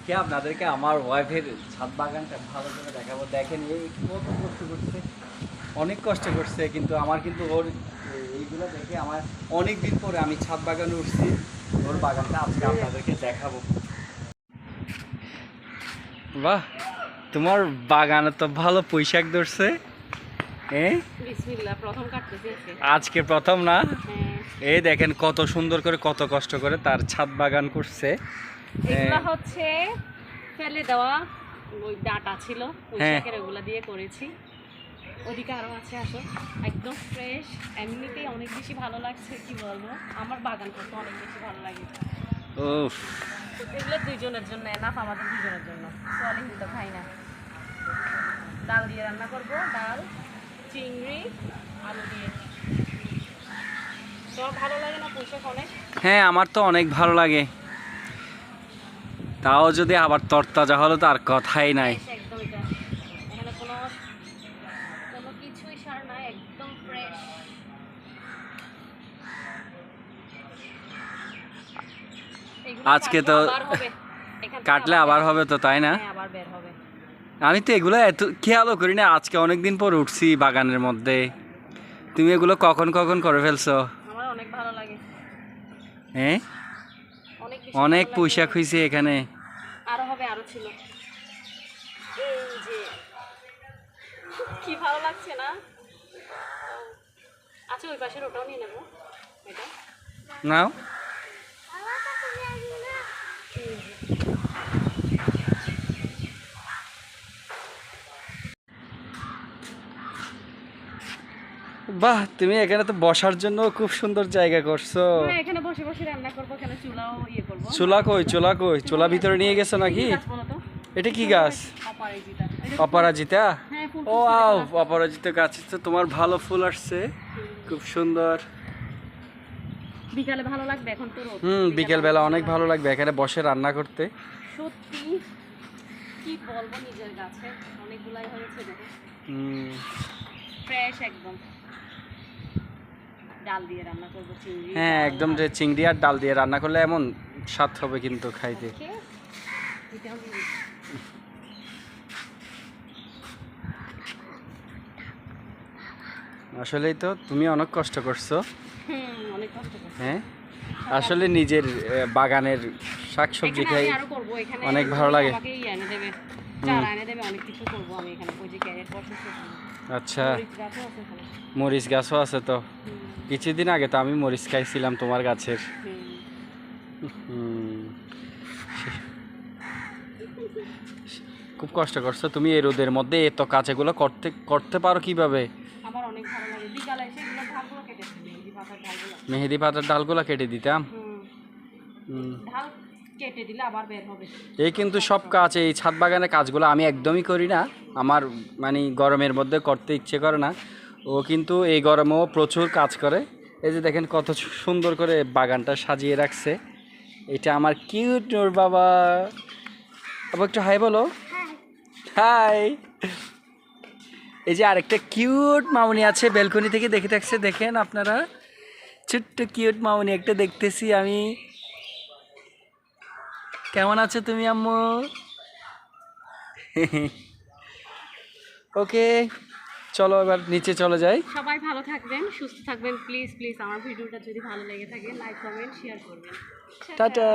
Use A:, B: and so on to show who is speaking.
A: আজকে আপনাদেরকে আমার ওয়াইফের ছাদ বাগানটা ভালো করে দেখাবো। দেখেন এই কত কষ্ট করছে, অনেক কষ্ট করছে, কিন্তু আমার কিন্তু ওর এইগুলো দেখে আমার অনেক দিন পরে আমি ছাদ বাগানে উঠছি। ওর বাগানটা আজকে আপনাদেরকে দেখাবো। বাহ, তোমার বাগানে তো ভালো পুঁইশাক ধরছে। আজকে প্রথম না? এই দেখেন কত সুন্দর করে কত কষ্ট করে তার ছাদ বাগান করছে।
B: এগুলা হচ্ছে ফেলে দেওয়া ওই ডাটা ছিল, পুঁইশাকের ওগুলা দিয়ে করেছি। ওদিকে আরো আছে, আসো, একদম ফ্রেশ। এমনিতেই অনেক বেশি ভালো লাগছে, কি বলবো, আমার বাগান করতে অনেক বেশি ভালো লাগে।
A: উফ,
B: এগুলো দুইজনের জন্য এনাফ, আমাদের দুজনের জন্য। সলি তো খাই না। ডাল দিয়ে রান্না করব, ডাল, চিংড়ি, আলু দিয়ে। তোমার ভালো লাগে না পুঁইশাক অনেক?
A: হ্যাঁ, আমার তো অনেক ভালো লাগে। তাও যদি আবার তরতাজা হলো তো আর কথাই নাই।
B: একদম, এটা এখানে কোনো কিছুই সার নাই, একদম ফ্রেশ।
A: আজকে তো কাটলে আবার হবে তো, তাই না?
B: আবার বের হবে।
A: আমি তো এগুলো এত খেয়ালও করি না, আজকে অনেকদিন পর উঠছি বাগানের মধ্যে। তুমি এগুলো কখন কখন করে ফেলছো?
B: আমার অনেক ভালো লাগে।
A: হ্যাঁ, অনেক পুঁইশাক হয়েছে এখানে।
B: আরো হবে, আরো ছিল। এই যে কি ভালো লাগছে না? আচ্ছা, ওই পাশের ওটাও নিয়ে নেবো। এটা
A: নাও। বাহ, তুমি এখানে তো বসার জন্য খুব সুন্দর জায়গা করছো।
B: হ্যাঁ, এখানে বসে বসে রান্না করব, এখানে চুলাও করব।
A: চুলা কই? চুলা কই? চুলা ভিতরে নিয়ে গেছো নাকি? এটা কি গাছ? অপরাজিতা। ও আও, অপরাজিতা গাছ তো তোমার ভালো ফুল আসছে, খুব সুন্দর।
B: বিকালে ভালো লাগবে, এখন তো রোদ।
A: বিকেল বেলা অনেক ভালো লাগবে এখানে বসে রান্না করতে।
B: সত্যি কি বলবো, নিজের গাছে অনেকগুলাই হয়েছে, দেখো। ফ্রেশ একদম। ডাল দিয়ে রান্না করব, চিংড়ি।
A: হ্যাঁ, একদম, যে চিংড়ি আর ডাল দিয়ে রান্না করলে এমন স্বাদ হবে কিন্তু খাইতে। আসলেই তো তুমি অনেক কষ্ট করছো।
B: অনেক কষ্ট করছি।
A: হ্যাঁ, আসলে নিজের বাগানের শাকসবজি খাই অনেক ভালো লাগে। আচ্ছা, মরিচ গাছও আছে তো? কিছুদিন আগে তো আমি মরিচ খাইছিলাম তোমার গাছের। খুব কষ্ট করছো তুমি এই রোদের মধ্যে, এত কাজ এগুলো করতে পারো কিভাবে?
B: আমার অনেক ভালো লাগে। বিকালে এসে এগুলো ঢালগুলো কেটে দিই,
A: মেহেদি পাতার ডালগুলো কেটে দিতাম।
B: ঢাল কেটে দিলে আবার বের হবে।
A: এই কিন্তু সব কাজ, এই ছাদ বাগানের কাজগুলো আমি একদমই করি না। আমার মানে গরমের মধ্যে করতে ইচ্ছে করে না। ও কিন্তু এই গরমেও প্রচুর কাজ করে। এই যে দেখেন কত সুন্দর করে বাগানটা সাজিয়ে রাখছে। এটা আমার কিউট নোর বাবা। আবার একটু হাই বলো। হাই। এই যে আরেকটা কিউট মামুনি আছে, ব্যালকনি থেকে দেখে থাকছে, দেখেন আপনারা। ছোট্ট কিউট মামুনি একটা দেখতেছি আমি। কেমন আছো তুমি আম্মু? ওকে, চলো এবার নিচে চলে যাই।
B: সবাই ভালো থাকবেন, সুস্থ থাকবেন। প্লিজ প্লিজ আমার ভিডিওটা যদি ভালো লেগে থাকে লাইক কমেন্ট শেয়ার করবেন।
A: টাটা।